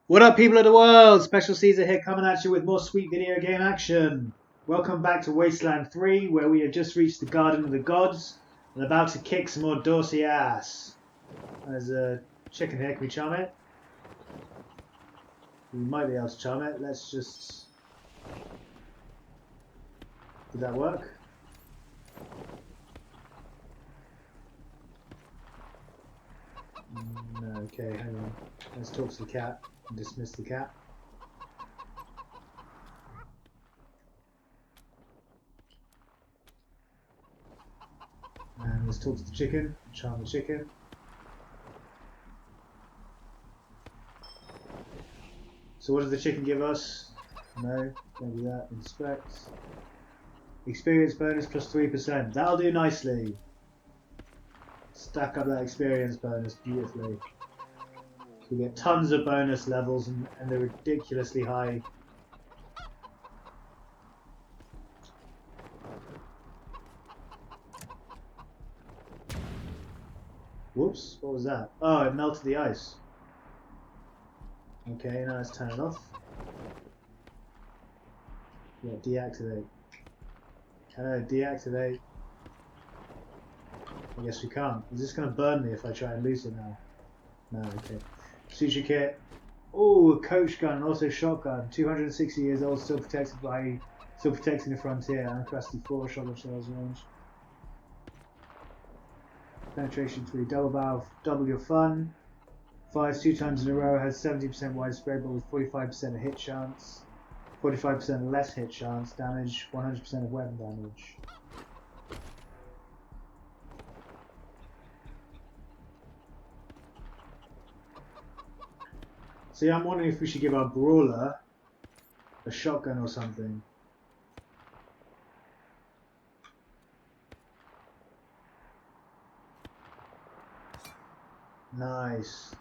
What up, people of the world? Special Caesar here, coming at you with more sweet video game action. Welcome back to Wasteland 3, where we have just reached the Garden of the Gods and about to kick some more Dorsey ass. There's a chicken here. Can we charm it? We might be able to charm it. Let's just... Did that work? No, okay, hang on. Let's talk to the cat and dismiss the cat. And let's talk to the chicken, charm the chicken. So what does the chicken give us? No, don't do that. Inspect. Experience bonus plus 3%. That'll do nicely. Stack up that experience bonus beautifully. So we get tons of bonus levels and they're ridiculously high. Whoops, what was that? Oh, it melted the ice. Okay, now let's turn it off. Yeah, deactivate. Deactivate. I guess we can't. Is this going to burn me if I try and lose it now? No, okay. Suture kit. Oh, a coach gun, also shotgun. 260 years old, still protecting the frontier. Uncrusty 4 shotgun shells range. Penetration 3, double barrel, double your fun. Fires 2 times in a row, has 70% widespread, but with 45% hit chance. 45% less hit chance, damage, 100% of weapon damage. See, I'm wondering if we should give our brawler a shotgun or something. Nice.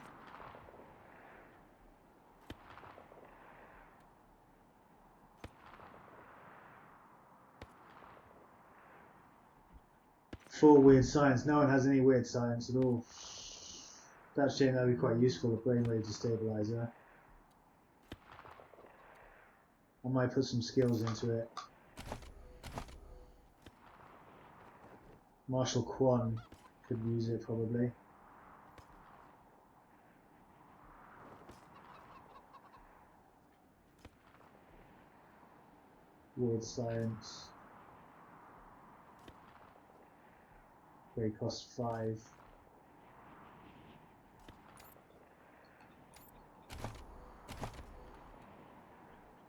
Full weird science. No one has any weird science at all. That would be quite useful, a brainwave destabilizer. I might put some skills into it. Marshal Quan could use it probably. Weird science. Very cost 5.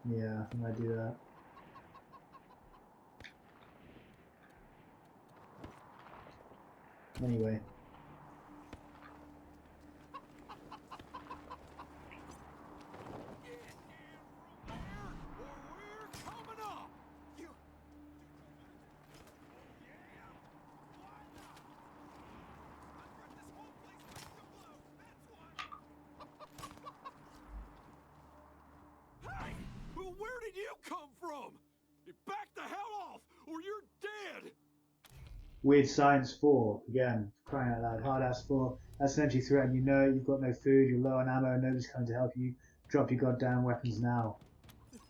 Yeah, I might do that. Anyway. Where did you come from? Back the hell off, or you're dead! Weird Science 4, again, crying out loud. Hard ass 4. That's an empty threat and you know it, you've got no food, you're low on ammo, and nobody's coming to help you. Drop your goddamn weapons now.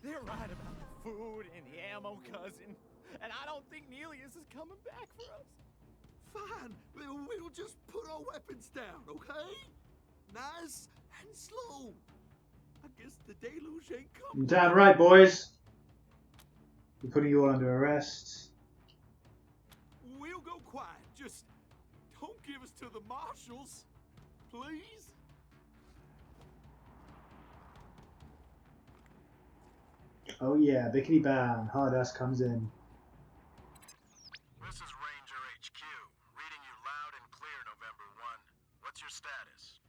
They're right about the food and the ammo, cousin. And I don't think Nelius is coming back for us. Fine, we'll just put our weapons down, okay? Nice and slow. I guess the deluge ain't coming. Damn right, boys. We're putting you all under arrest. We'll go quiet. Just don't give us to the marshals, please. Oh yeah, bickety bam. Hard ass comes in. This is Ranger HQ, reading you loud and clear, November 1. What's your status?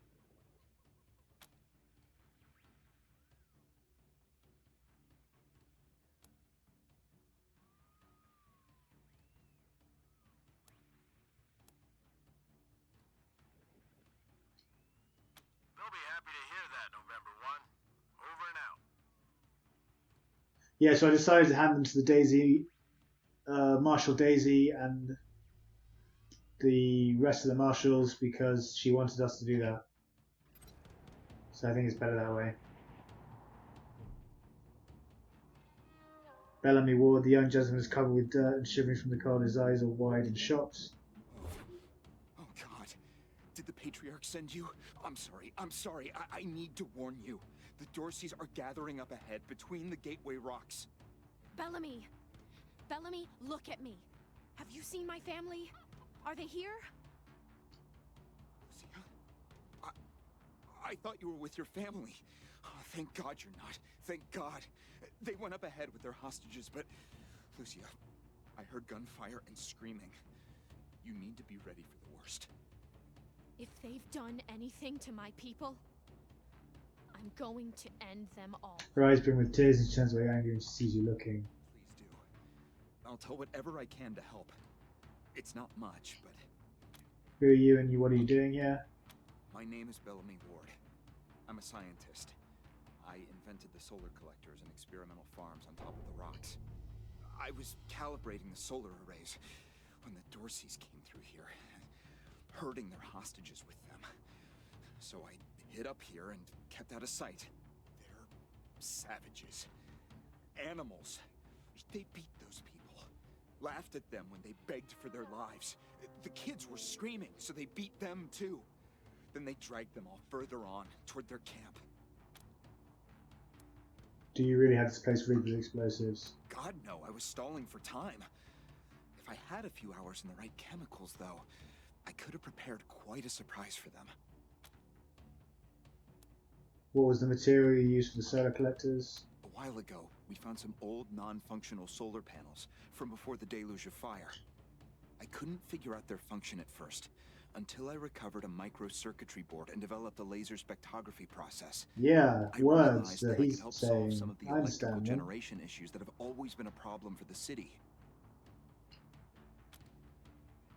They'll be happy to hear that, November 1. Over and out. Yeah, so I decided to hand them to the Daisy, Marshal Daisy, and the rest of the marshals because she wanted us to do that. So I think it's better that way. Bellamy Ward, the young gentleman is covered with dirt and shivering from the cold. His eyes are wide and shocked. Oh God, did the Patriarch send you? I'm sorry, I need to warn you. The Dorseys are gathering up ahead between the gateway rocks. Bellamy! Bellamy, look at me. Have you seen my family? Are they here? Lucia? I thought you were with your family. Oh, thank God you're not. Thank God. They went up ahead with their hostages, but... Lucia, I heard gunfire and screaming. You need to be ready for the worst. If they've done anything to my people, I'm going to end them all. Her eyes brim with tears and she turns away angry when she sees you looking. Please do. I'll tell whatever I can to help. It's not much, but... Who are you and what are you doing here? My name is Bellamy Ward. I'm a scientist. I invented the solar collectors and experimental farms on top of the rocks. I was calibrating the solar arrays when the Dorseys came through here, herding their hostages with them. So I hid up here and kept out of sight. They're savages. Animals. They beat those people. Laughed at them when they begged for their lives. The kids were screaming, so they beat them too. Then they dragged them all further on, toward their camp. Do you really have this place rigged with explosives? God, no, I was stalling for time. If I had a few hours and the right chemicals, though, I could have prepared quite a surprise for them. What was the material you used for the solar collectors? A while ago, we found some old, non-functional solar panels from before the deluge of fire. I couldn't figure out their function at first, until I recovered a microcircuitry board and developed a laser spectrography process. Yeah, I words realized that that I he's could help solve saying. some of the I electrical understand them. generation issues that have always been a problem for the city.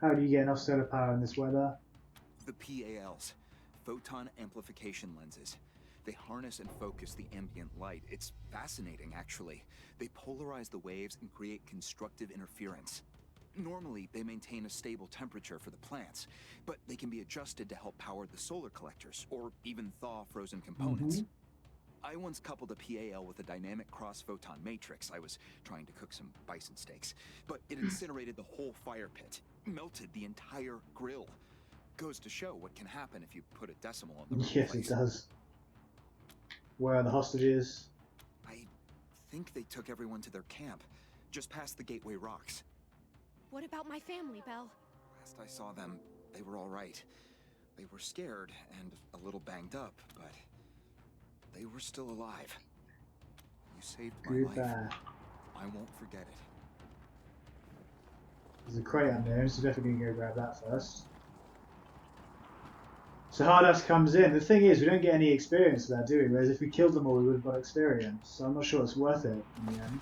How do you get enough solar power in this weather? The PALs, photon amplification lenses. They harness and focus the ambient light. It's fascinating, actually. They polarize the waves and create constructive interference. Normally, they maintain a stable temperature for the plants, but they can be adjusted to help power the solar collectors, or even thaw frozen components. I once coupled a PAL with a dynamic cross-photon matrix. I was trying to cook some bison steaks, but it incinerated the whole fire pit, melted the entire grill. Goes to show what can happen if you put a decimal on the wrong Yes, place. it does. Where are the hostages? I think they took everyone to their camp, just past the Gateway Rocks. What about my family, Belle? Last I saw them, they were all right. They were scared and a little banged up, but they were still alive. You saved my life. Goodbye. I won't forget it. There's a crate on there, so definitely gonna go grab that first. So Hardass comes in. The thing is, we don't get any experience with that, do we? Whereas if we killed them all, we would have got experience. So I'm not sure it's worth it in the end.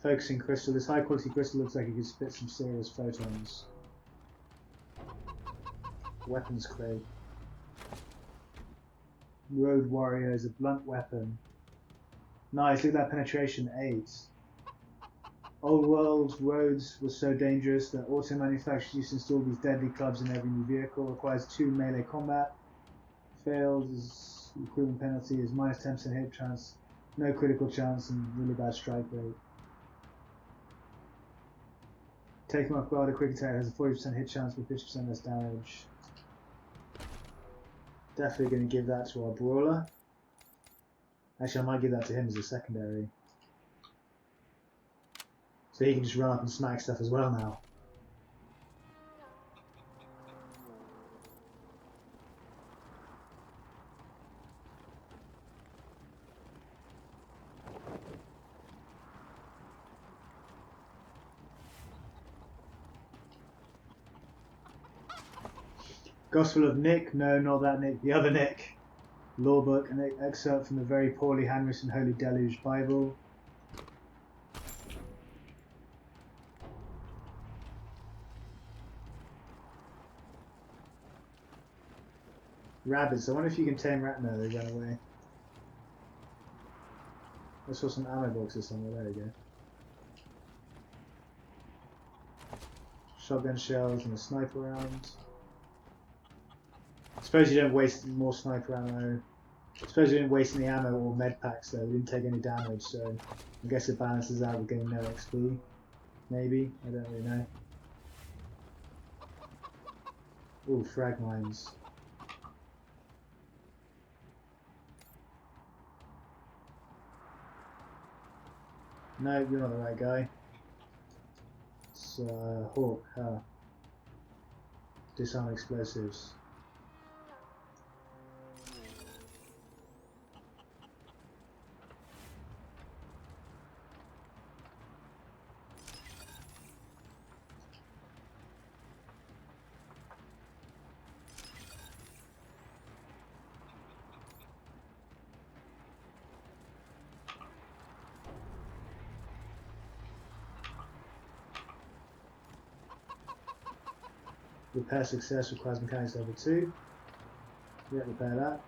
Focusing crystal. This high quality crystal looks like it could spit some serious photons. Weapons crate. Road warrior is a blunt weapon. Nice, look at that penetration, 8. Old world roads were so dangerous that auto manufacturers used to install these deadly clubs in every new vehicle. Requires 2 melee combat. Failed is equivalent penalty is minus 10% hit chance, no critical chance, and really bad strike rate. Taking off guard, a quick attack has a 40% hit chance with 50% less damage. Definitely going to give that to our brawler. Actually, I might give that to him as a secondary. So he can just run up and smack stuff as well now. Gospel of Nick? No, not that Nick. The other Nick. Law book, an excerpt from the very poorly handwritten Holy Deluge Bible. Rabbits. I wonder if you can tame rat. No, they ran away. I saw some ammo boxes somewhere. There we go. Shotgun shells and a sniper round. I suppose you don't waste more sniper ammo I suppose we didn't waste any ammo or med packs though, we didn't take any damage, so I guess it balances out with getting no XP. Maybe, I don't really know. Ooh, frag mines. No, you're not the right guy. It's Hawk, huh? Disarm explosives. Repair success requires mechanics level 2. Yeah, repair that.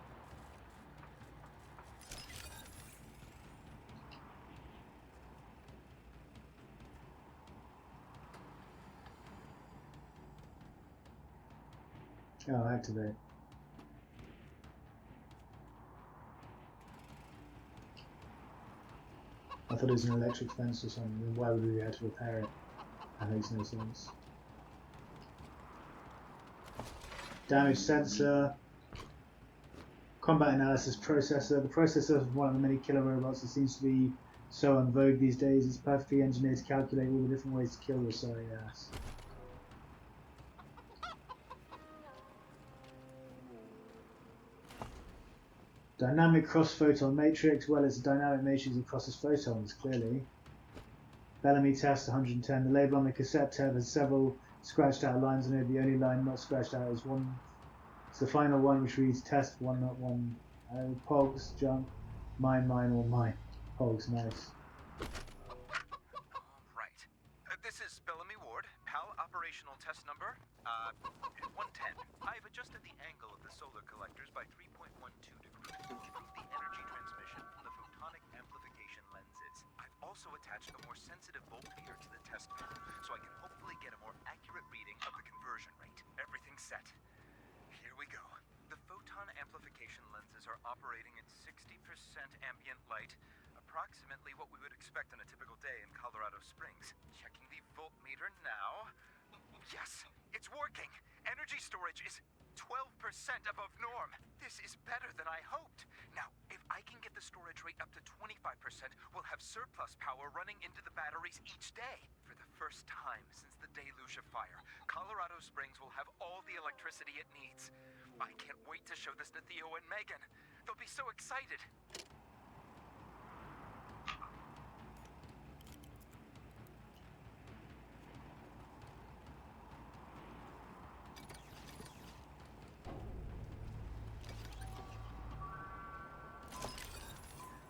Oh, activate. I thought it was an electric fence or something. Why would we have to repair it? That makes no sense. Damage sensor. Combat analysis processor. The processor is one of the many killer robots that seems to be so en vogue these days. It's perfectly engineered to calculate all the different ways to kill your sorry ass. Dynamic cross-photon matrix. Well, it's a dynamic matrix that crosses photons, clearly. Bellamy test 110. The label on the cassette tape has several scratched out lines on it. The only line not scratched out is one. It's the final one, which reads test 101. Pogs, jump, mine, or mine. Pogs, nice. Right. This is Bellamy Ward, PAL operational test number 110. I've adjusted the angle of the solar collectors by 3.12 degrees to improve the energy transmission from the photonic amplification lenses. I've also attached a more sensitive voltmeter to the test panel, so I can hopefully get a more accurate reading of the conversion rate. Everything's set. Here we go. The photon amplification lenses are operating at 60% ambient light, approximately what we would expect on a typical day in Colorado Springs. Checking the voltmeter now. Yes, it's working. Energy storage is 12% above norm. This is better than I hoped. Now, if I can get the storage rate up to 25%, we'll have surplus power running into the batteries each day. For the first time since the deluge of fire, Colorado Springs will have all the electricity it needs. I can't wait to show this to Theo and Megan. They'll be so excited.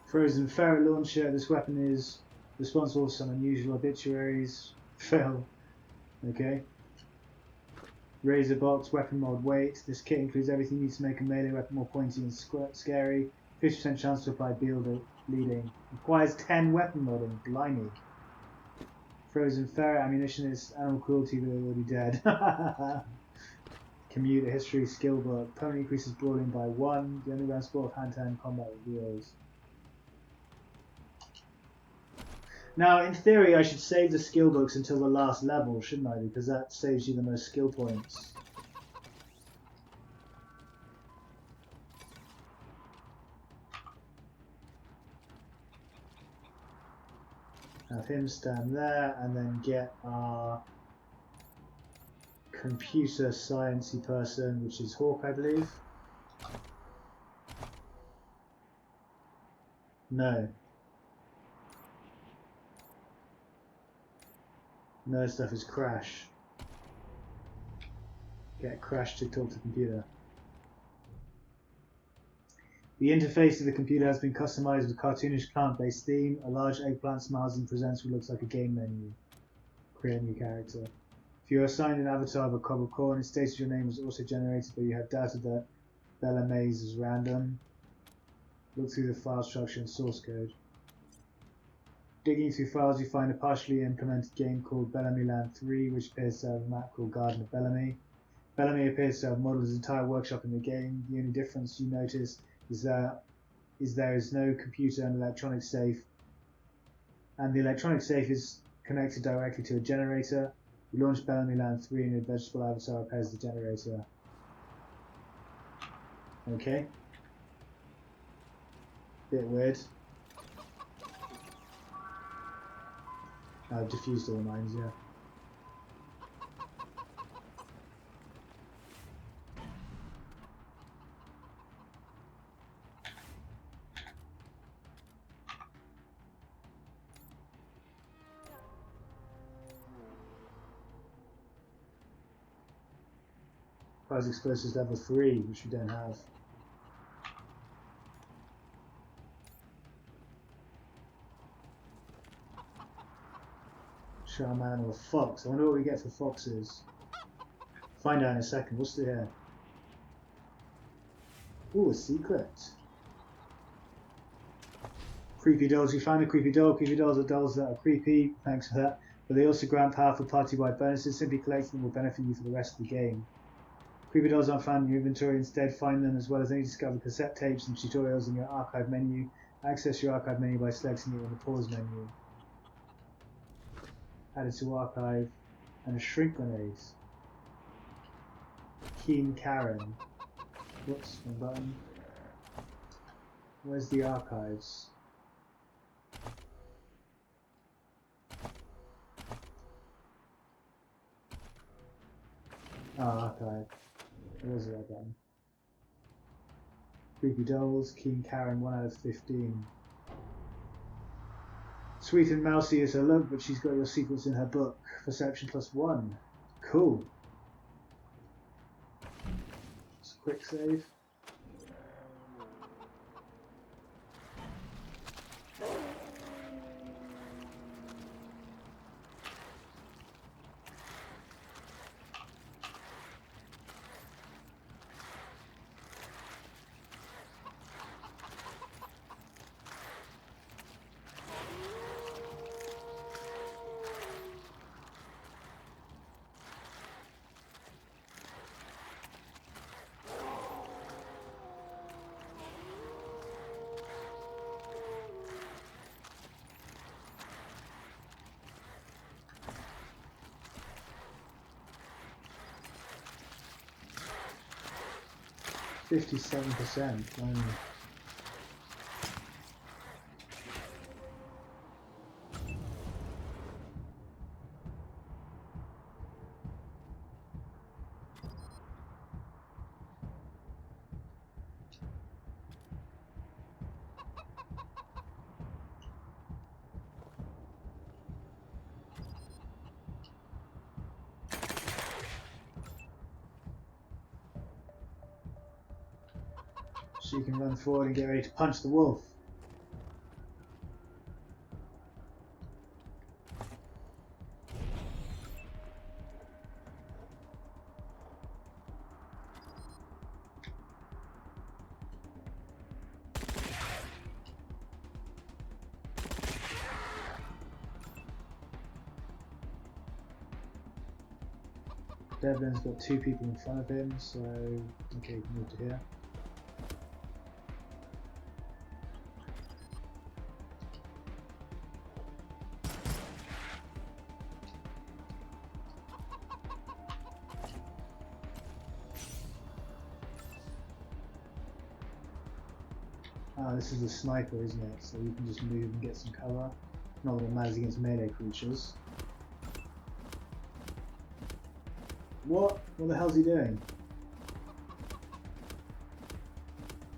Frozen ferret launcher. This weapon is responsible for some unusual obituaries. Fail. Okay. Razor box, weapon mod weight. This kit includes everything you need to make a melee weapon more pointy and scary. 50% chance to apply bleeding. Requires 10 weapon modding. Blimey. Frozen ferret ammunition is animal cruelty, but they're already dead. Commuter history skill book. Permanently increases brawling by 1. The underground sport of hand-to-hand combat reveals. Now, in theory, I should save the skill books until the last level, shouldn't I? Because that saves you the most skill points. Have him stand there, and then get our computer sciencey person, which is Hawk, I believe. No. No stuff is Crash. Get Crash to talk to the computer. The interface to the computer has been customized with a cartoonish plant-based theme. A large eggplant smiles and presents what looks like a game menu. Create a new character. If you are assigned an avatar of a cobble corn, it states your name was also generated, but you have doubted that Bella Maze is random. Look through the file structure and source code. Digging through files, you find a partially implemented game called Bellamy Land 3, which appears to have a map called Garden of Bellamy. Bellamy appears to have modeled his entire workshop in the game. The only difference you notice is there is no computer and electronic safe, and the electronic safe is connected directly to a generator. You launch Bellamy Land 3 and your vegetable avatar repairs the generator. Okay. Bit weird. I've diffused all the mines, yeah. Prize explosives level 3, which we don't have. Shaman or fox. I wonder what we get for foxes. Find out in a second. What's here? Ooh, a secret. Creepy dolls. We found a creepy doll. Creepy dolls are dolls that are creepy. Thanks for that. But they also grant powerful party-wide bonuses. Simply collecting them will benefit you for the rest of the game. Creepy dolls aren't found in your inventory. Instead, find them as well as any discovered cassette tapes and tutorials in your archive menu. Access your archive menu by selecting it in the pause menu. Added to archive, and a shrink grenade. Keen Karen. Whoops, one button. Where's the archives? Oh, archive. Where's the red button? Creepy dolls, Keen Karen, 1 out of 15. Sweet and mousy is her look, but she's got your secrets in her book. Perception +1. Cool. Just a quick save. %57%. So you can run forward and get ready to punch the wolf. Devlin's got 2 people in front of him, so okay, you can move to here. Ah, this is a sniper, isn't it? So you can just move and get some cover. Not that it matters against melee creatures. What? What the hell's he doing?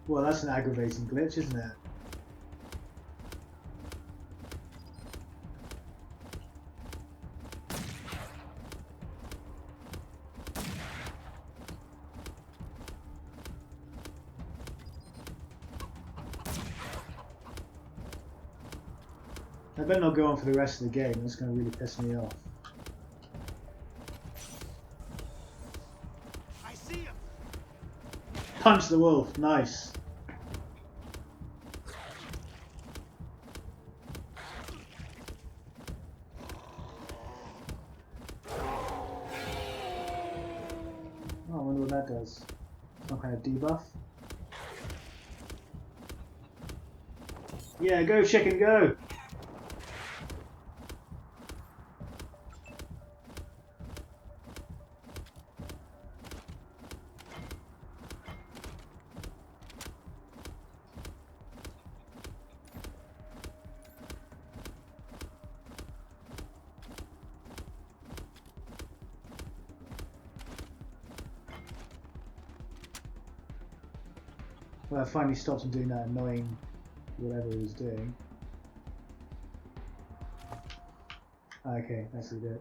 Well, that's an aggravating glitch, isn't it? I better not go on for the rest of the game, that's going to really piss me off. I see him. Punch the wolf, nice. Oh, I wonder what that does. Some kind of debuff. Yeah, go chicken, go! Well, I finally stopped him doing that annoying whatever he was doing. Okay, that's what he did.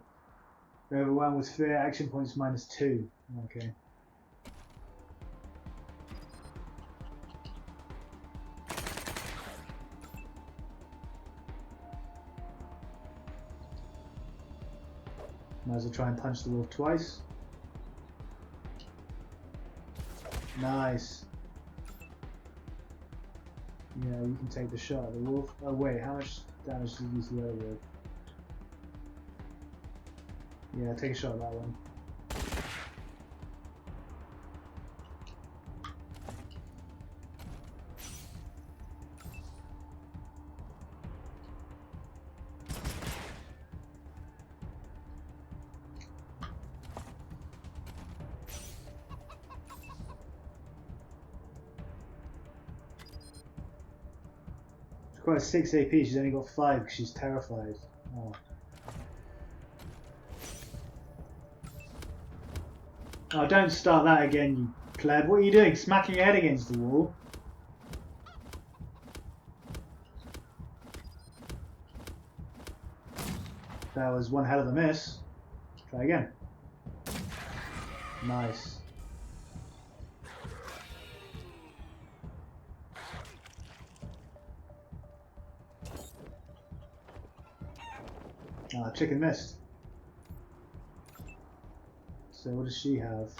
Overwhelmed with fear, action points -2. Okay. Might as well try and punch the wolf twice. Nice. Yeah, you can take the shot at the wolf. Oh wait, how much damage did you use the other wolf? Yeah, take a shot at that one. She's got 6 AP, she's only got 5 because she's terrified. Oh. Oh, don't start that again, you pleb. What are you doing? Smacking your head against the wall? That was one hell of a miss. Try again. Nice. Ah, chicken missed. So what does she have?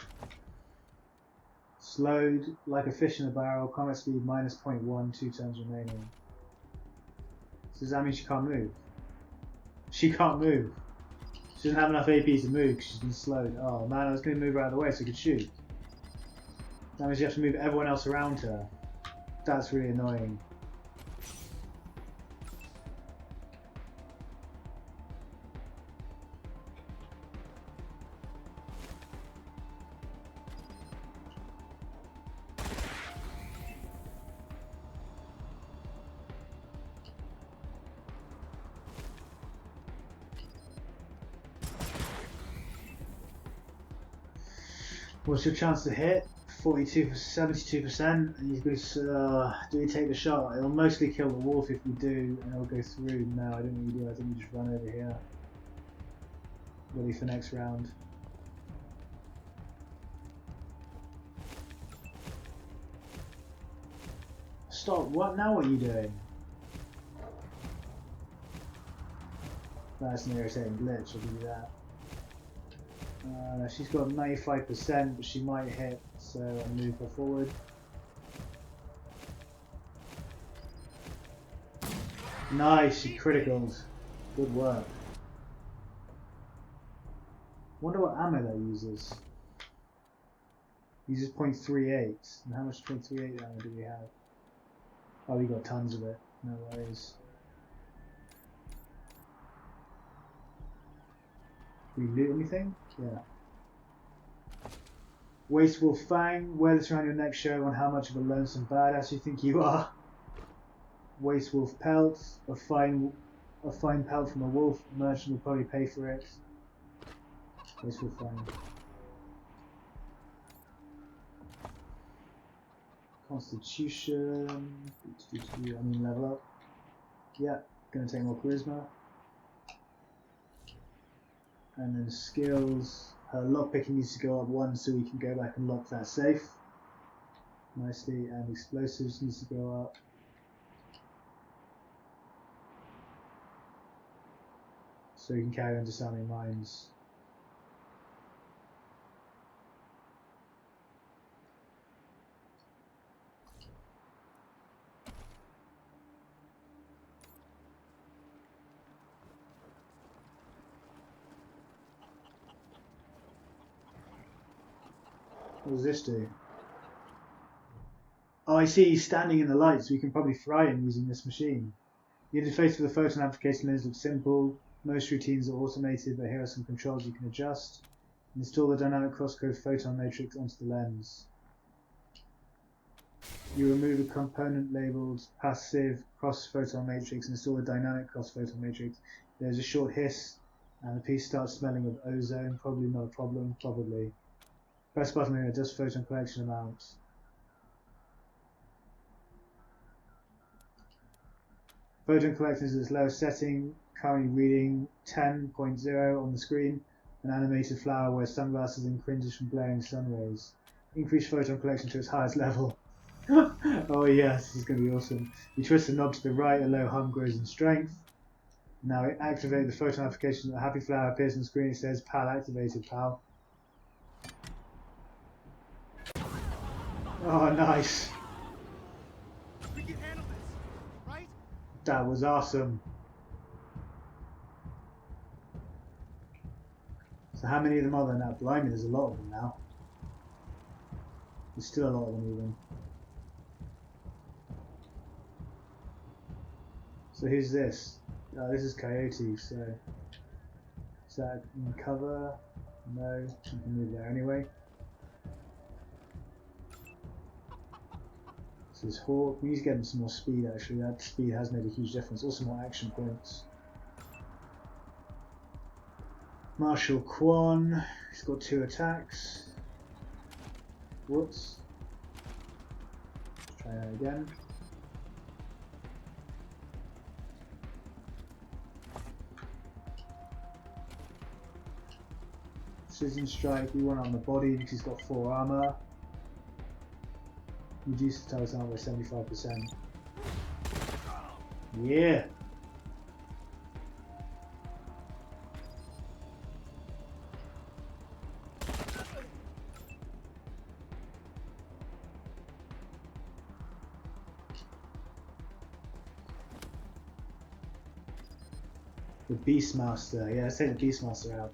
Slowed like a fish in a barrel, combat speed -0.1, 2 turns remaining. So does that mean she can't move? She can't move. She doesn't have enough AP to move because she's been slowed. Oh man, I was going to move her out of the way so I could shoot. That means you have to move everyone else around her. That's really annoying. What's your chance to hit? 72%. Do we take the shot? It'll mostly kill the wolf if we do, and it'll go through. No, I don't think we do. I think we just run over here. Ready for next round. Stop. What? Now what are you doing? That's an irritating glitch. I'll give you that. She's got 95%, but she might hit, so I'll move her forward. Nice, she criticaled. Good work. Wonder what ammo that uses. Uses .38. And how much .38 ammo do we have? Oh, we got tons of it. No worries. Did we loot anything? Yeah. Waste Wolf Fang, wear this around your neck, show on how much of a lonesome badass you think you are. Waste Wolf Pelt, a fine pelt from a wolf, merchant will probably pay for it. Waste Wolf Fang. Constitution, I mean level up. Yeah, gonna take more charisma. And then skills, her lockpicking needs to go up 1 so we can go back and lock that safe nicely, and explosives needs to go up. So we can carry on disarming mines. What does this do? Oh, I see he's standing in the light, so we can probably fry him using this machine. The interface for the photon amplification lens looks simple. Most routines are automated, but here are some controls you can adjust. Install the dynamic crosscode photon matrix onto the lens. You remove a component labeled passive cross photon matrix and install the dynamic cross photon matrix. There's a short hiss and the piece starts smelling of ozone. Probably not a problem, probably. Press button and adjust photon collection amount. Photon collection is at its lowest setting, currently reading 10.0 on the screen. An animated flower wears sunglasses and cringes from blaring sun rays. Increase photon collection to its highest level. Oh yes, this is going to be awesome. You twist the knob to the right, a low hum grows in strength. Now activate the photon application. A happy flower appears on the screen. It says PAL activated, pal. Oh, nice. We can handle this, right? That was awesome. So how many of them are there now? Blimey, there's a lot of them now. There's still a lot of them even. So who's this? This is Coyote, so... Is that in cover? No, you can move there anyway. This is Hawk. We need to get him some more speed actually. That speed has made a huge difference. Also more action points. Marshal Quan. He's got 2 attacks. Whoops. Let's try that again. Precision strike, we want on the body because he's got 4 armor. Reduce the target's armor by 75%. Yeah! The Beastmaster, yeah, let's take the Beastmaster out.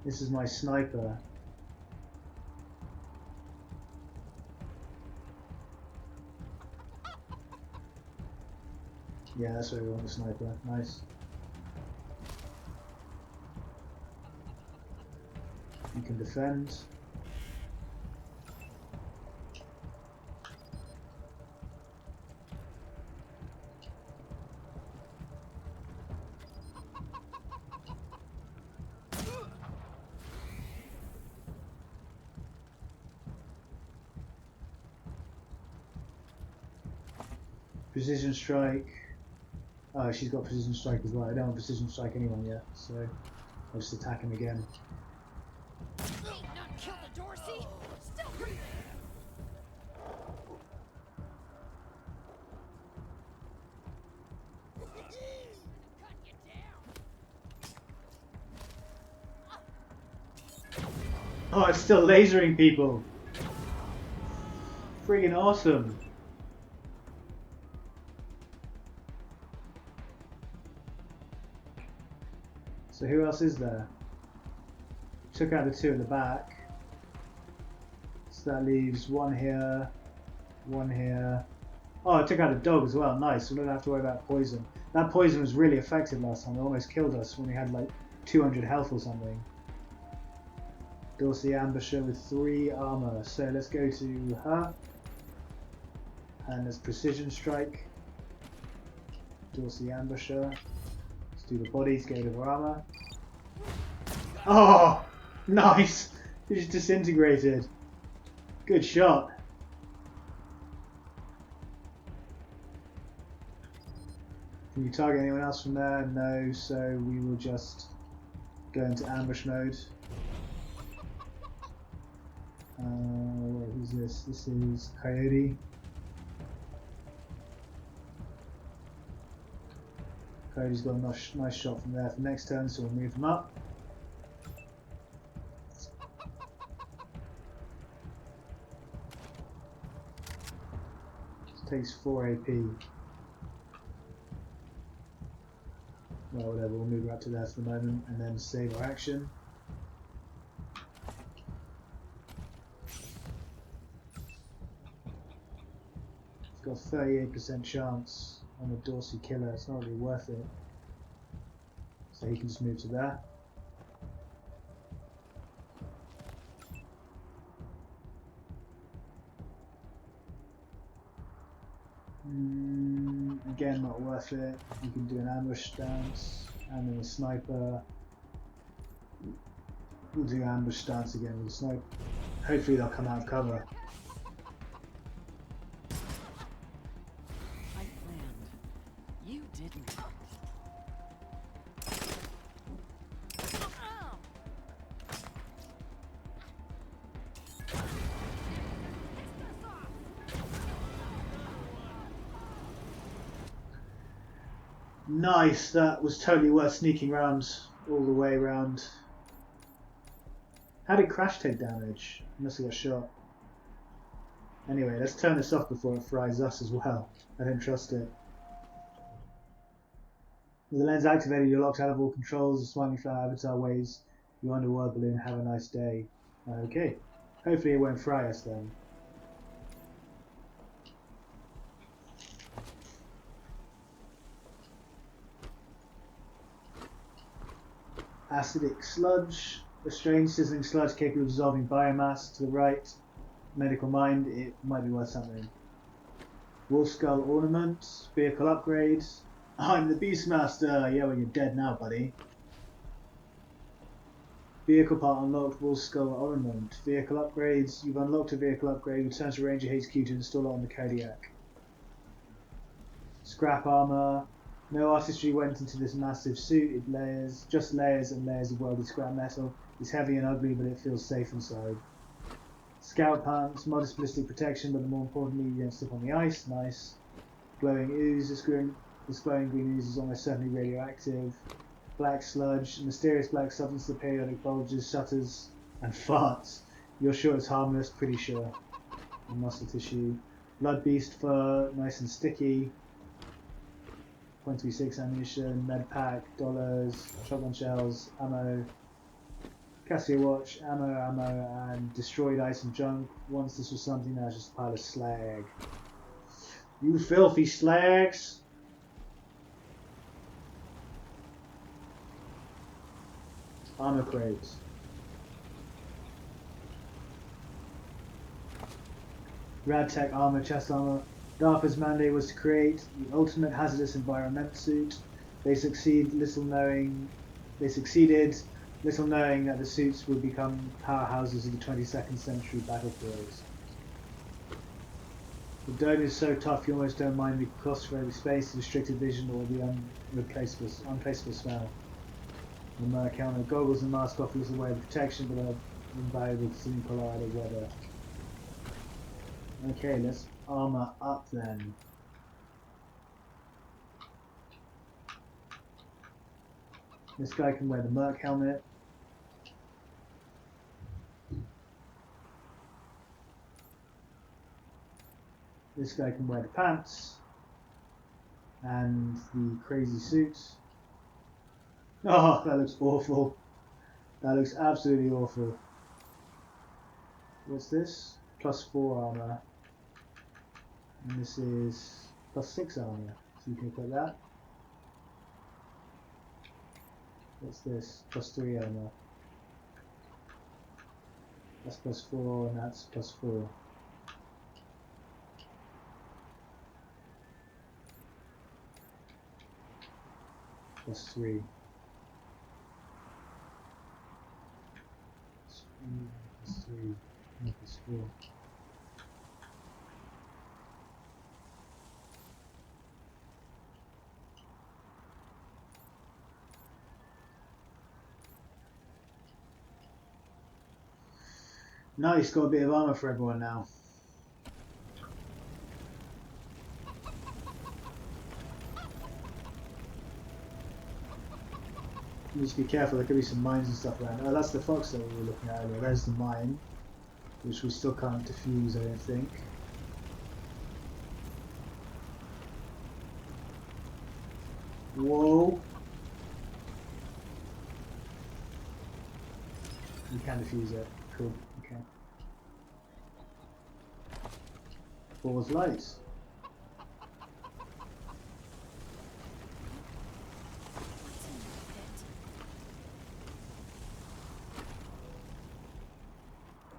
This is my sniper. Yeah, that's where we want the sniper. Nice. You can defend. Precision strike. Oh, she's got precision strike as well. I don't want precision strike anyone yet, so I'll just attack him again. Not kill the Dorsey. Still breathing. Cut you down. Oh, it's still lasering people. Friggin' awesome. So who else is there? Took out the 2 at the back. So that leaves 1 here, 1 here. Oh, I took out a dog as well. Nice. We don't have to worry about poison. That poison was really effective last time. It almost killed us when we had like 200 health or something. Dorsey Ambusher with 3 armor. So let's go to her. And there's Precision Strike. Dorsey Ambusher. Do the body to get rid of her armor. Oh! Nice! He just disintegrated. Good shot. Can you target anyone else from there? No, so we will just go into ambush mode. Who's this? This is Coyote. Cody's got a nice shot from there for next turn, so we'll move him up. This takes 4 AP. Well, whatever, we'll move her up to there for the moment and then save our action. got a 38% chance on the Dorsey killer. It's not really worth it. So he can just move to there. Again, not worth it. You can do an ambush stance and then a sniper. We'll do ambush stance again with a sniper. Hopefully they'll come out of cover. Wasteland. You didn't. Nice, that was totally worth sneaking around all the way around. How did Crash take damage? He must have got shot. Anyway, let's turn this off before it fries us as well. I don't trust it. With the lens activated, you're locked out of all controls. The smiling flower avatar waves your underworld balloon. Have a nice day. Okay. Hopefully it won't fry us then. Acidic sludge. A strange sizzling sludge capable of dissolving biomass. To the right. Medical mind. It might be worth something. Wolf skull ornament. Vehicle upgrades. I'm the Beastmaster! Yeah, well, you're dead now, buddy. Vehicle part unlocked. Wolf skull ornament. Vehicle upgrades. You've unlocked a vehicle upgrade. Return to Ranger HQ to install it on the Kodiak. Scrap armor. No artistry went into this massive suit. It layers, just layers and layers of welded scrap metal. It's heavy and ugly, but it feels safe inside. Scout pants, modest ballistic protection, but more importantly, you don't slip on the ice. Nice. Glowing ooze. This glowing green ooze is almost certainly radioactive. Black sludge, mysterious black substance that periodic bulges, shutters, and farts. You're sure it's harmless? Pretty sure. And muscle tissue. Blood beast fur, nice and sticky. .36 ammunition, med pack, dollars, shotgun shells, ammo, Casio watch, ammo, and destroyed ice and junk. Once this was something, now it's just a pile of slag. You filthy slags! Armor crates. Radtech armor, chest armor. DARPA's mandate was to create the ultimate hazardous environment suit. They succeeded, little knowing that the suits would become powerhouses of the 22nd century battlefields. The dome is so tough you almost don't mind the claustrophobic space, the restricted vision, or the unplaceable smell. The Merc helmet, goggles and mask offer little way of protection, but are invaluable to simple polar weather. Okay, let's armor up then. This guy can wear the Merc helmet. This guy can wear the pants and the crazy suit. Oh, that looks awful. That looks absolutely awful. What's this? +4 armor. And this is +6 armor. So you can equip that. What's this? +3 armor. That's +4 and that's +4. +3. +3. +4. Nice, got a bit of armor for everyone now. You need to be careful, there could be some mines and stuff around. Oh, that's the fox that we were looking at earlier. There's the mine, which we still can't defuse, I don't think. Whoa! You can defuse it. Cool. Okay. Balls lights.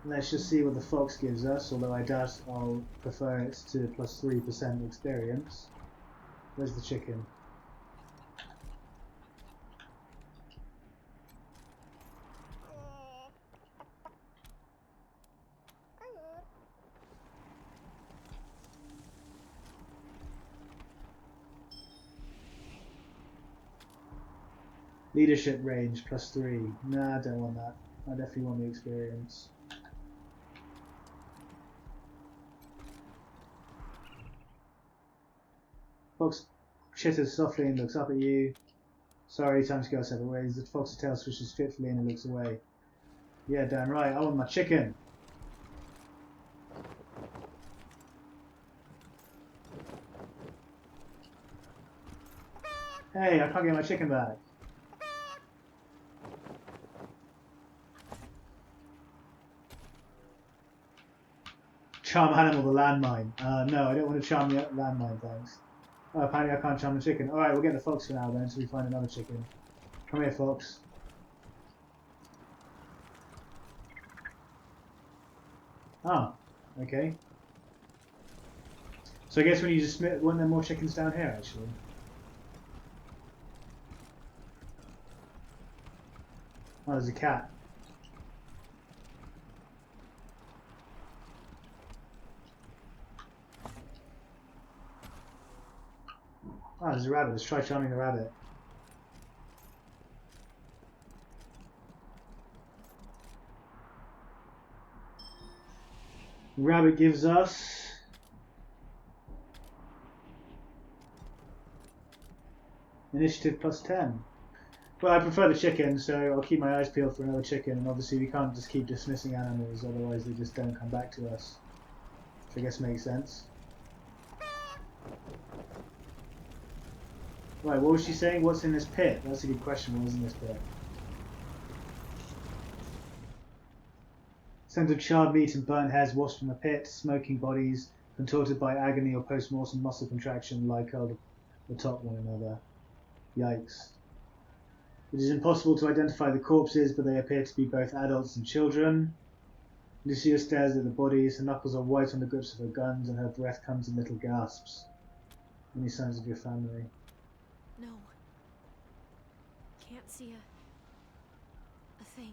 Let's just see what the fox gives us, although I doubt I'll prefer it to plus 3% experience. Where's the chicken? Leadership range plus 3. Nah, I don't want that. I definitely want the experience. Fox chitters softly and looks up at you. Sorry, time to go separate ways. The fox's tail swishes fitfully and it looks away. Yeah, damn right, I want my chicken. Hey, I can't get my chicken back. Charm animal the landmine. No, I don't want to charm the landmine, thanks. Oh, apparently I can't charm the chicken. Alright, we'll get the fox for now then, until we find another chicken. Come here, fox. Oh, okay. So I guess when you just weren't there more chickens down here, actually? Oh, there's a cat. Oh, there's a rabbit. Let's try charming the rabbit. The rabbit gives us initiative plus 10. Well, I prefer the chicken, so I'll keep my eyes peeled for another chicken, and obviously we can't just keep dismissing animals, otherwise they just don't come back to us. Which I guess makes sense. Right, what was she saying? What's in this pit? That's a good question. What was in this pit? Scent of charred meat and burnt hairs washed from the pit, smoking bodies, contorted by agony or post-mortem muscle contraction, lie curled atop one another. Yikes. It is impossible to identify the corpses, but they appear to be both adults and children. Lucia stares at the bodies, her knuckles are white on the grips of her guns, and her breath comes in little gasps. Any signs of your family? No. Can't see a thing.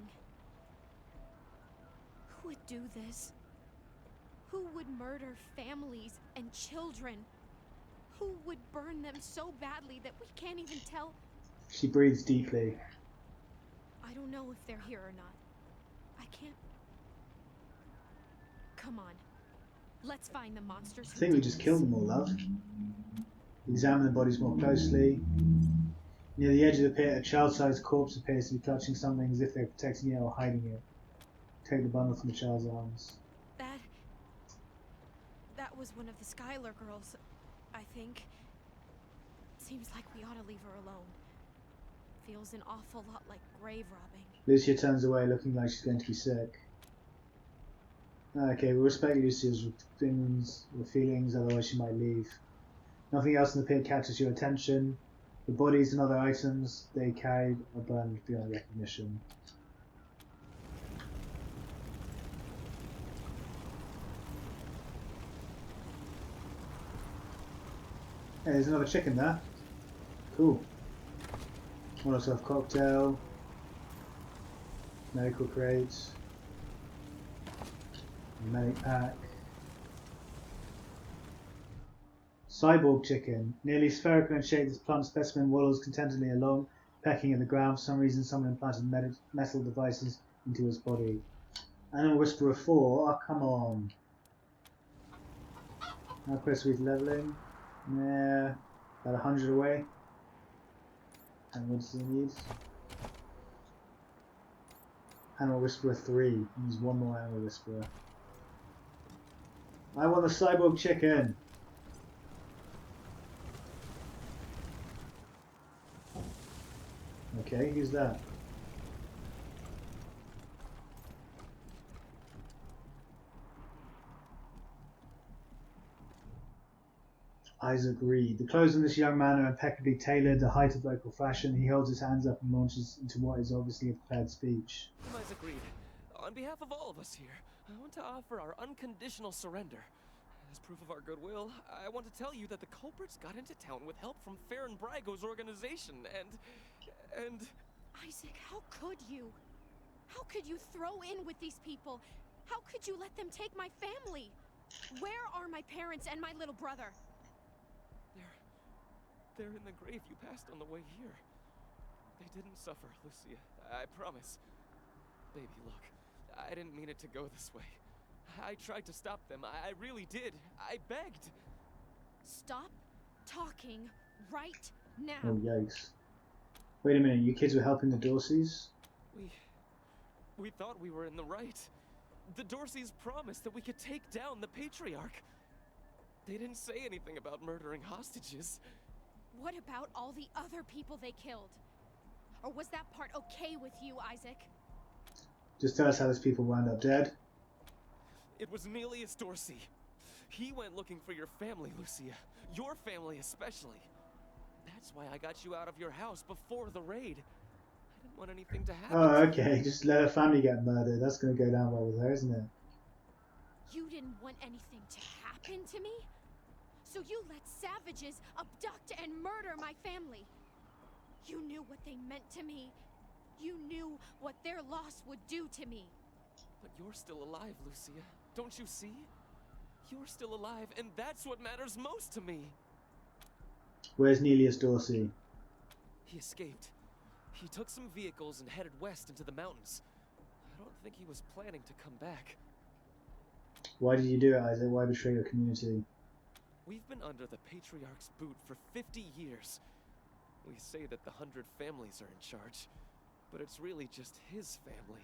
Who would do this? Who would murder families and children? Who would burn them so badly that we can't even tell? She breathes deeply. I don't know if they're here or not. I can't... Come on. Let's find the monsters. I think we just killed them all, love. Examine the bodies more closely. Near the edge of the pit, a child-sized corpse appears to be clutching something as if they're protecting it or hiding it. Take the bundle from the child's arms. That was one of the Skylar girls, I think. Seems like we ought to leave her alone. Feels an awful lot like grave robbing. Lucia turns away, looking like she's going to be sick. Okay, we'll respect Lucia's opinions or feelings, otherwise she might leave. Nothing else in the pit catches your attention. The bodies and other items they carried are burned beyond recognition. Hey, there's another chicken there. Cool. Molotov cocktail. Medical crates. Medic pack. Cyborg chicken. Nearly spherical in shape, this plump specimen waddles contentedly along, pecking at the ground. For some reason, someone implanted metal devices into his body. Animal Whisperer 4. Oh, come on. How close are we to leveling? Yeah, about 100 away. And what does he need? Animal Whisperer 3. He needs one more Animal Whisperer. I want the cyborg chicken! Okay, who's that? Isaac Reed. The clothes on this young man are impeccably tailored, the height of local fashion. He holds his hands up and launches into what is obviously a prepared speech. I'm Isaac Reed. On behalf of all of us here, I want to offer our unconditional surrender. As proof of our goodwill, I want to tell you that the culprits got into town with help from Farron Brago's organization, and... Isaac, how could you? How could you throw in with these people? How could you let them take my family? Where are my parents and my little brother? They're in the grave you passed on the way here. They didn't suffer, Lucia. I promise. Baby, look. I didn't mean it to go this way. I tried to stop them. I really did. I begged. Stop talking right now. Oh, yikes. Wait a minute, you kids were helping the Dorseys? We thought we were in the right. The Dorseys promised that we could take down the Patriarch. They didn't say anything about murdering hostages. What about all the other people they killed? Or was that part okay with you, Isaac? Just tell us how those people wound up dead. It was Nelius Dorsey. He went looking for your family, Lucia. Your family especially. That's why I got you out of your house before the raid. I didn't want anything to happen. Oh, okay. Just let her family get murdered. That's going to go down well with her, isn't it? You didn't want anything to happen to me? So you let savages abduct and murder my family. You knew what they meant to me. You knew what their loss would do to me. But you're still alive, Lucia. Don't you see? You're still alive, and that's what matters most to me. Where's Nelius Dorsey? He escaped. He took some vehicles and headed west into the mountains. I don't think he was planning to come back. Why did you do it, Isaac? Why betray your community? We've been under the Patriarch's boot for 50 years. We say that the 100 families are in charge, but it's really just his family.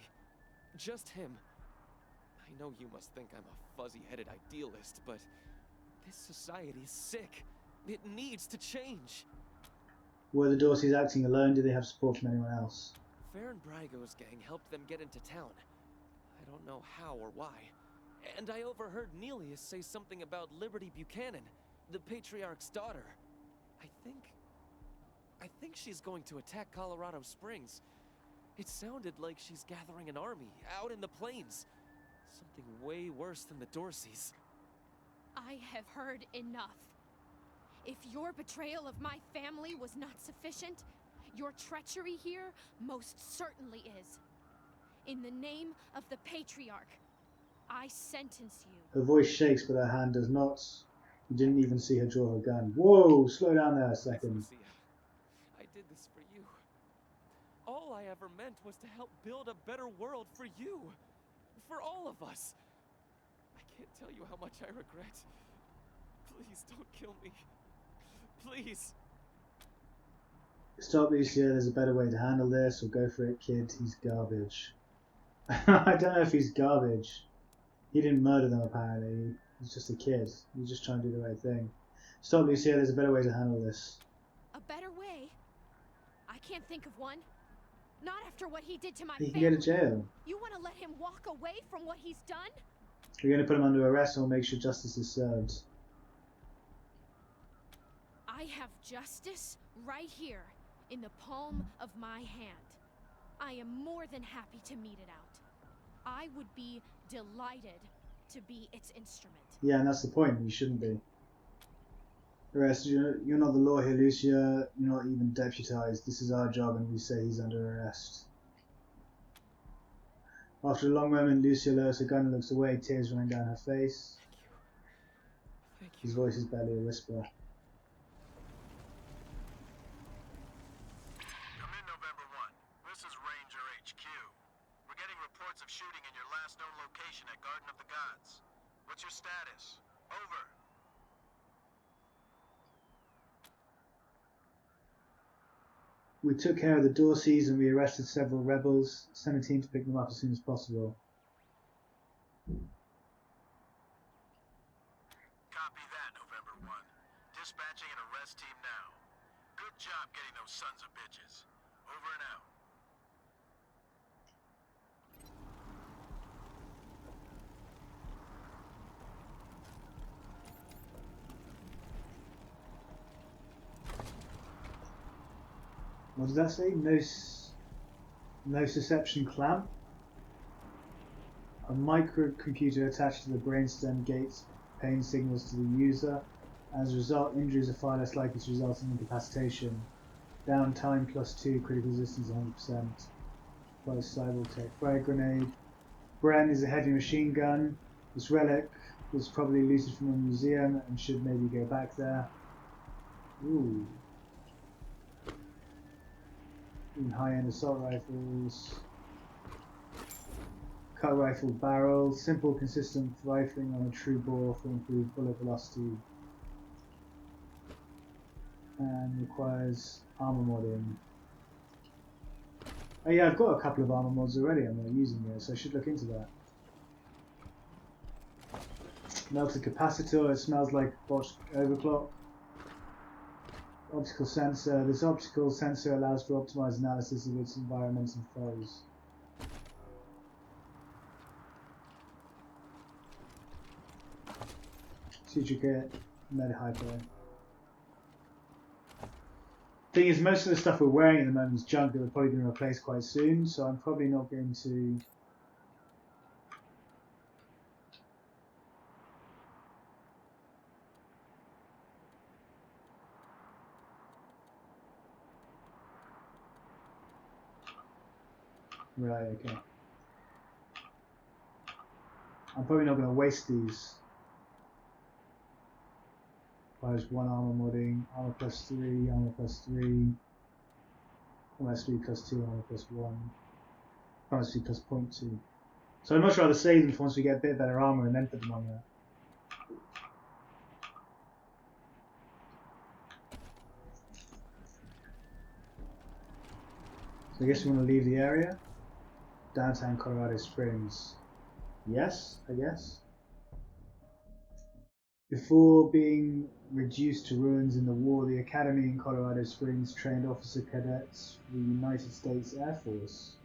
Just him. I know you must think I'm a fuzzy-headed idealist, but this society's sick. It needs to change. Were the Dorseys acting alone? Did they have support from anyone else? Farron Brago's gang helped them get into town. I don't know how or why. And I overheard Nelius say something about Liberty Buchanan, the Patriarch's daughter. I think she's going to attack Colorado Springs. It sounded like she's gathering an army out in the plains. Something way worse than the Dorseys. I have heard enough. If your betrayal of my family was not sufficient, your treachery here most certainly is. In the name of the Patriarch, I sentence you. Her voice shakes, but her hand does not. You didn't even see her draw her gun. Whoa, slow down there a second. Lucia, I did this for you. All I ever meant was to help build a better world for you. For all of us. I can't tell you how much I regret. Please don't kill me. Please. Stop, Lucia. There's a better way to handle this, or go for it, kid. He's garbage. I don't know if he's garbage. He didn't murder them, apparently. He's just a kid. He's just trying to do the right thing. Stop, Lucia. There's a better way to handle this. A better way? I can't think of one. Not after what he did to my He family. can go to jail. You want to let him walk away from what he's done? We're going to put him under arrest and we'll make sure justice is served. I have justice right here in the palm of my hand. I am more than happy to mete it out. I would be delighted to be its instrument. Yeah, and that's the point. You shouldn't be. Arrest. You're not the law here, Lucia. You're not even deputized. This is our job, and we say he's under arrest. After a long moment, Lucia lowers her gun and looks away, tears running down her face. Thank you. His voice is barely a whisper. Come in, November 1. This is Ranger HQ. We're getting reports of shooting in your last known location at Garden of the Gods. What's your status? Over. We took care of the Dorseys and we arrested several rebels. Send a team to pick them up as soon as possible. Copy that, November 1. Dispatching an arrest team now. Good job getting those sons of bitches. Over and out. What does that say? No, no Susception clamp? A microcomputer attached to the brainstem gates pain signals to the user. As a result, injuries are far less likely to result in incapacitation. Downtime +2, critical resistance 100%. Plus cyber tech frag grenade. Bren is a heavy machine gun. This relic was probably looted from a museum and should maybe go back there. Ooh. High-end assault rifles. Cut rifle barrel. Simple, consistent rifling on a true bore for improved bullet velocity. And requires armor modding. Oh yeah, I've got a couple of armor mods already I'm not using yet, so I should look into that. Melted capacitor, it smells like botched overclock. Optical sensor, this optical sensor allows for optimized analysis of its environment and foes. Suture kit, med hyper. Thing is, most of the stuff we're wearing at the moment is junk that we're probably going to replace quite soon, so I'm probably not going to... Right, okay. I'm probably not going to waste these. Requires 1 armor modding, armor +3, armor +3, armor +3 +2, armor +1, armor +3 +0.2. So I'd much rather save them for once we get a bit better armor and then put them on there. So I guess we want to leave the area. Downtown Colorado Springs. Yes, I guess. Before being reduced to ruins in the war, the Academy in Colorado Springs trained officer cadets for the United States Air Force.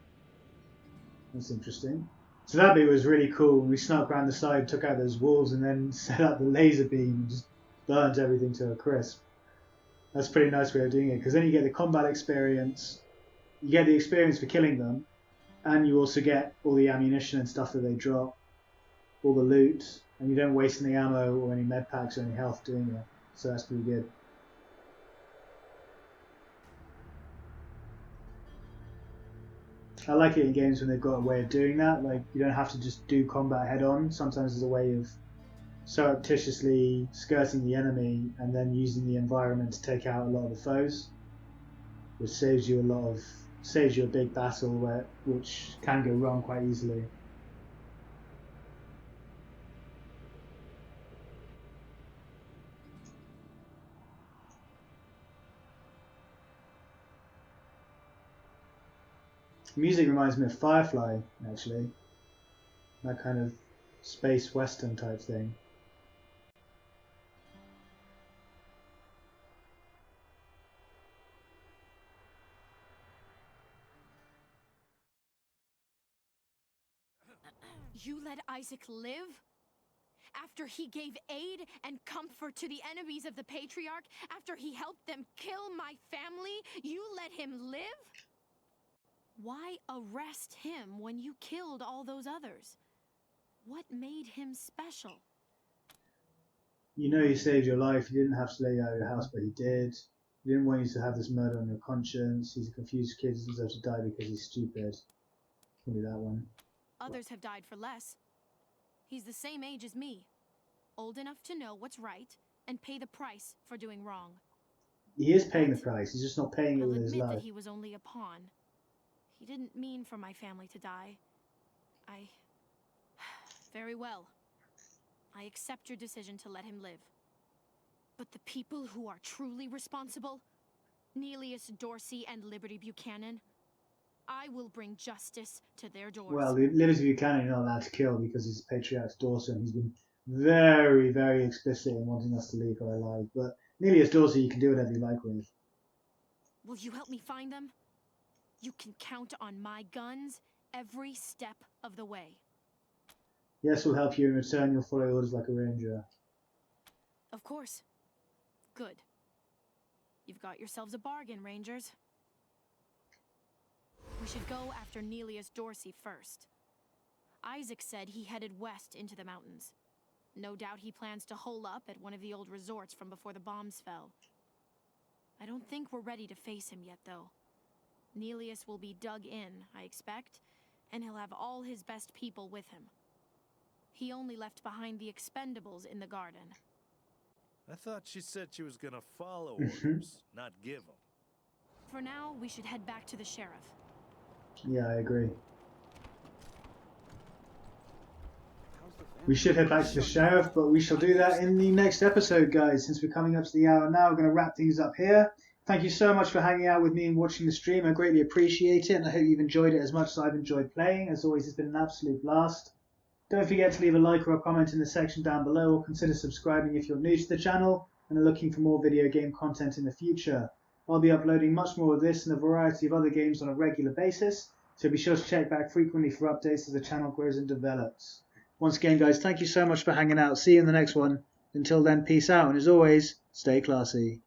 That's interesting. So that bit was really cool. We snuck around the side, took out those walls, and then set up the laser beam and just burnt everything to a crisp. That's a pretty nice way of doing it, because then you get the combat experience, you get the experience for killing them, and you also get all the ammunition and stuff that they drop, all the loot, and you don't waste any ammo or any med packs or any health doing it. So that's pretty good. I like it in games when they've got a way of doing that. Like, you don't have to just do combat head on. Sometimes there's a way of surreptitiously skirting the enemy and then using the environment to take out a lot of the foes, which saves you a big battle which can go wrong quite easily. Music reminds me of Firefly, actually. That kind of space western type thing. You let Isaac live? After he gave aid and comfort to the enemies of the Patriarch? After he helped them kill my family? You let him live? Why arrest him when you killed all those others? What made him special? You know, he saved your life. He didn't have to lay you out of your house, but he did. He didn't want you to have this murder on your conscience. He's a confused kid who deserves to die because he's stupid. Give me that one. Others have died for less. He's the same age as me. Old enough to know what's right and pay the price for doing wrong. He is paying the price. He's just not paying it I'll with his admit life. that he was only a pawn. He didn't mean for my family to die. Very well. I accept your decision to let him live. But the people who are truly responsible, Neelius Dorsey and Liberty Buchanan, I will bring justice to their doors. Well, Liberty Buchanan you're not allowed to kill because he's Patriarch's daughter, and he's been very, very explicit in wanting us to leave her alive. But Neelius Dorsey you can do whatever you like with. Will you help me find them? You can count on my guns every step of the way. Yes, we'll help you. In return, you'll follow orders like a ranger. Of course. Good. You've got yourselves a bargain, Rangers. We should go after Neelius Dorsey first. Isaac said he headed west into the mountains. No doubt he plans to hole up at one of the old resorts from before the bombs fell. I don't think we're ready to face him yet, though. Nelius will be dug in, I expect, and he'll have all his best people with him. He only left behind the expendables in the garden. I thought she said she was gonna follow orders, not give them. For now, we should head back to the sheriff. Yeah, I agree. We should head back to the sheriff, but we shall do that in the next episode, guys. Since we're coming up to the hour now, we're going to wrap things up here. Thank you so much for hanging out with me and watching the stream. I greatly appreciate it, and I hope you've enjoyed it as much as I've enjoyed playing. As always, it's been an absolute blast. Don't forget to leave a like or a comment in the section down below, or consider subscribing if you're new to the channel and are looking for more video game content in the future. I'll be uploading much more of this and a variety of other games on a regular basis, so be sure to check back frequently for updates as the channel grows and develops. Once again, guys, thank you so much for hanging out. See you in the next one. Until then, peace out, and as always, stay classy.